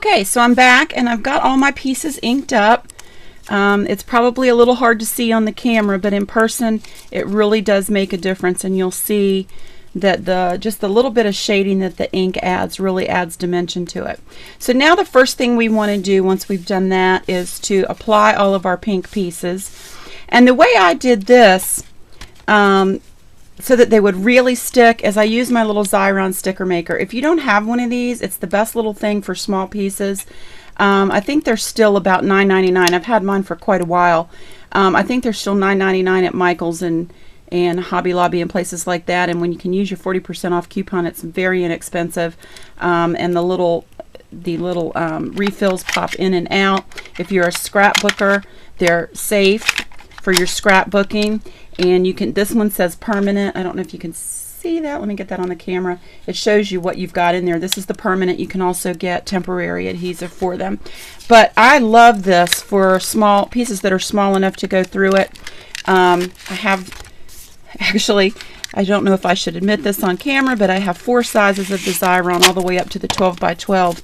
Okay, so I'm back and I've got all my pieces inked up. It's probably a little hard to see on the camera, but in person it really does make a difference, and you'll see that just the little bit of shading that the ink adds really adds dimension to it. So now the first thing we want to do once we've done that is to apply all of our pink pieces. And the way I did this so that they would really stick is I use my little Xyron sticker maker. If you don't have one of these, it's the best little thing for small pieces. I think they're still about $9.99. I've had mine for quite a while. I think they're still $9.99 at Michael's and Hobby Lobby and places like that. And when you can use your 40% off coupon, it's very inexpensive. And the little refills pop in and out. If you're a scrapbooker, they're safe for your scrapbooking. And you can, this one says permanent. I don't know if you can see that. Let me get that on the camera. It shows you what you've got in there. This is the permanent. You can also get temporary adhesive for them. But I love this for small pieces that are small enough to go through it. I have, actually, I don't know if I should admit this on camera, but I have 4 sizes of the Xyron all the way up to the 12 by 12.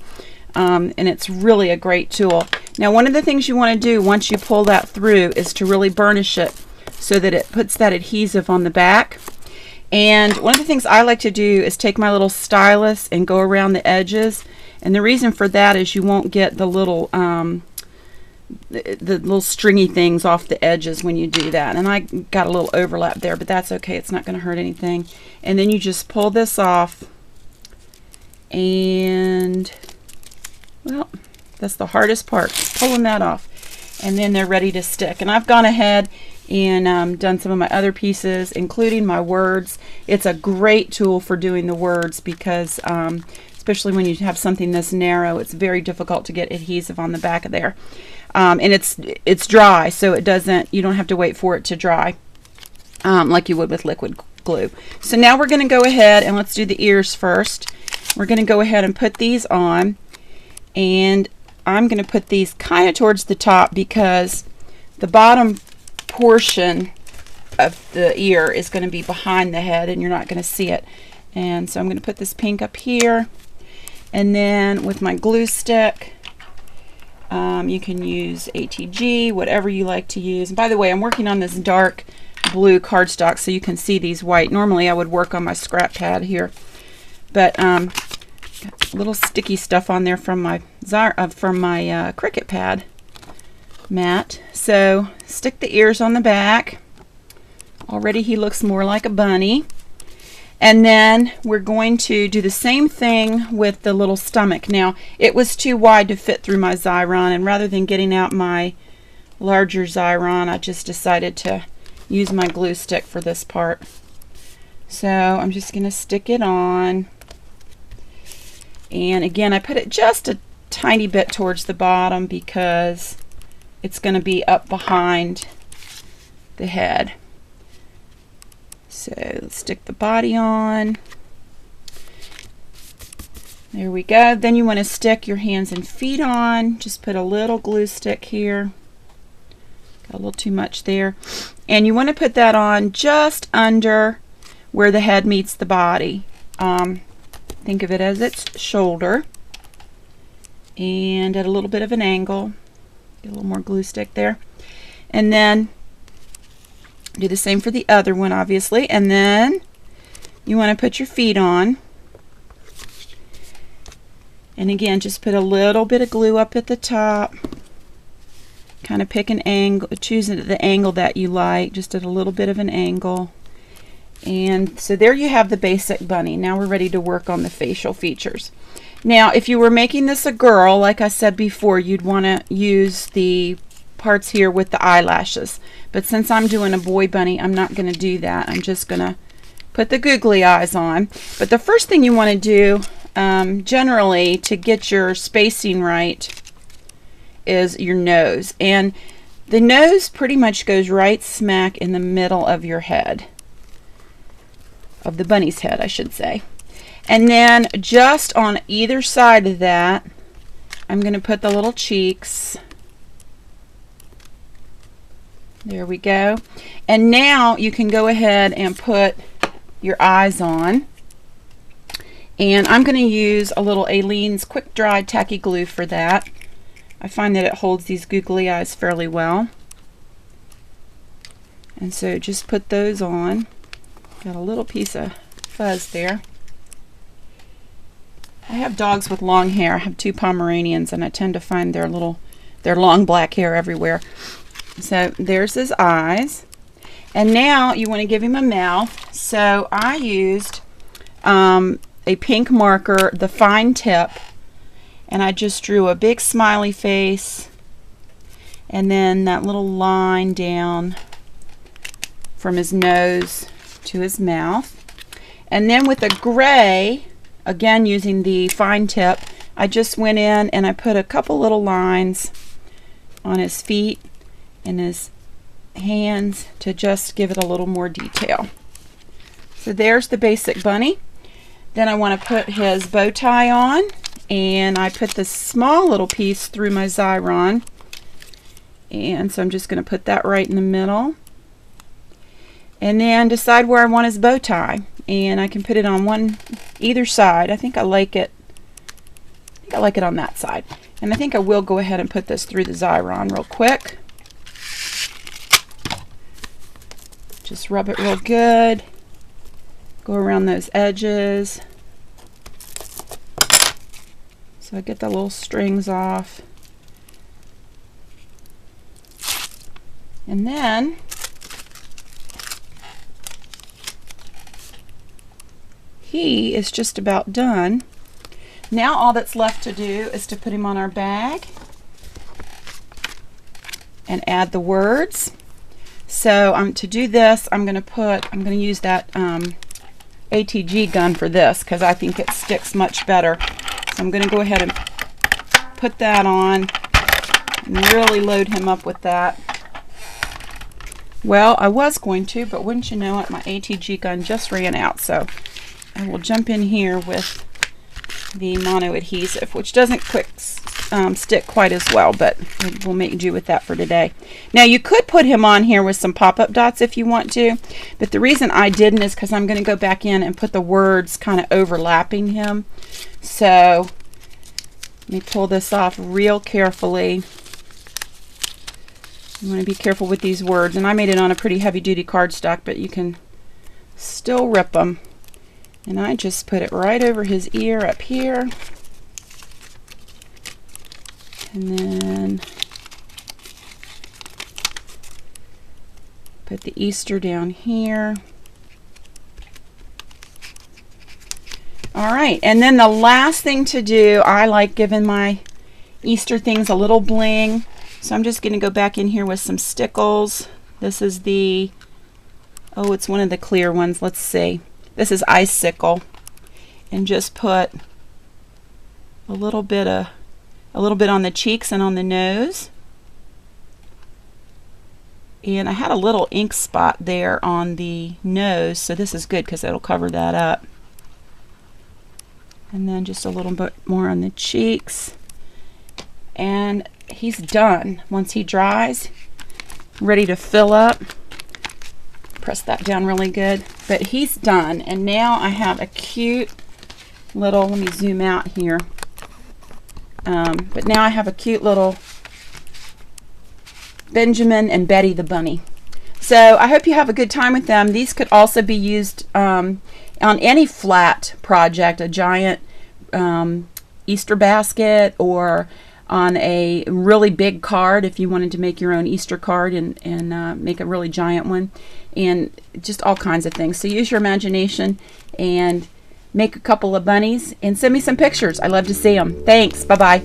And it's really a great tool. Now, one of the things you want to do once you pull that through is to really burnish it so that it puts that adhesive on the back. And one of the things I like to do is take my little stylus and go around the edges. And the reason for that is you won't get the little stringy things off the edges when you do that. And I got a little overlap there, but that's okay. It's not going to hurt anything. And then you just pull this off. And, well, that's the hardest part, pulling that off. And then they're ready to stick. And I've gone ahead and done some of my other pieces, including my words. It's a great tool for doing the words because especially when you have something this narrow, it's very difficult to get adhesive on the back of there. And it's dry, so it doesn't, you don't have to wait for it to dry like you would with liquid glue. So now we're going to go ahead and let's do the ears first. We're going to go ahead and put these on, and I'm going to put these kind of towards the top because the bottom portion of the ear is going to be behind the head and you're not going to see it. And so I'm going to put this pink up here, and then with my glue stick, you can use ATG, whatever you like to use. And by the way, I'm working on this dark blue cardstock so you can see these white. Normally I would work on my scrap pad here, but got a little sticky stuff on there from my Cricut pad mat. So stick the ears on the back. Already he looks more like a bunny. And then we're going to do the same thing with the little stomach. Now, it was too wide to fit through my Xyron, and rather than getting out my larger Xyron, I just decided to use my glue stick for this part. So I'm just going to stick it on. And again, I put it just a tiny bit towards the bottom because it's going to be up behind the head. So let's stick the body on. There we go. Then you want to stick your hands and feet on. Just put a little glue stick here. Got a little too much there. And you want to put that on just under where the head meets the body. Think of it as its shoulder. And at a little bit of an angle. Get a little more glue stick there. And then do the same for the other one, obviously. And then you want to put your feet on. And again, just put a little bit of glue up at the top. Kind of pick an angle, choose the angle that you like, just at a little bit of an angle. And so there you have the basic bunny. Now we're ready to work on the facial features. Now, if you were making this a girl, like I said before, you'd want to use the parts here with the eyelashes. But since I'm doing a boy bunny, I'm not going to do that. I'm just going to put the googly eyes on. But the first thing you want to do, generally, to get your spacing right, is your nose. And the nose pretty much goes right smack in the middle of your head. Of the bunny's head, I should say. And then just on either side of that, I'm going to put the little cheeks. There we go. And now you can go ahead and put your eyes on. And I'm going to use a little Aleene's quick dry tacky glue for that. I find that it holds these googly eyes fairly well. And so just put those on. Got a little piece of fuzz there. I have dogs with long hair. I have 2 Pomeranians, and I tend to find their long black hair everywhere. So there's his eyes. And now you want to give him a mouth. So I used a pink marker, the fine tip, and I just drew a big smiley face and then that little line down from his nose to his mouth. And then with a gray, again using the fine tip, I just went in and I put a couple little lines on his feet and his hands to just give it a little more detail. So there's the basic bunny. Then I want to put his bow tie on, and I put this small little piece through my Xyron, and so I'm just going to put that right in the middle, and then decide where I want his bow tie, and I can put it on either side. I think I like it on that side, and I think I will go ahead and put this through the Xyron real quick. Just rub it real good. Go around those edges so I get the little strings off. And then he is just about done. Now all that's left to do is to put him on our bag and add the words. So to do this, I'm going to use that ATG gun for this because I think it sticks much better. So I'm going to go ahead and put that on and really load him up with that. Well, I was going to, but wouldn't you know it, my ATG gun just ran out. So I will jump in here with the mono adhesive, which doesn't stick quite as well, but we'll make do with that for today. Now you could put him on here with some pop-up dots if you want to, but the reason I didn't is because I'm going to go back in and put the words kind of overlapping him. So let me pull this off real carefully. You want to be careful with these words, and I made it on a pretty heavy-duty cardstock, but you can still rip them. And I just put it right over his ear up here. And then put the Easter down here. All right, and then the last thing to do, I like giving my Easter things a little bling. So I'm just going to go back in here with some stickles. This is it's one of the clear ones. Let's see. This is Icicle, and just put a little bit on the cheeks and on the nose. And I had a little ink spot there on the nose, so this is good because it'll cover that up. And then just a little bit more on the cheeks. And he's done. Once he dries, ready to fill up. Press that down really good. But he's done. And now I have a cute little, let me zoom out here. But now I have a cute little Benjamin and Betty the bunny. So I hope you have a good time with them. These could also be used on any flat project, a giant Easter basket, or on a really big card if you wanted to make your own Easter card and make a really giant one, and just all kinds of things. So use your imagination and make a couple of bunnies and send me some pictures. I love to see them. Thanks. Bye-bye.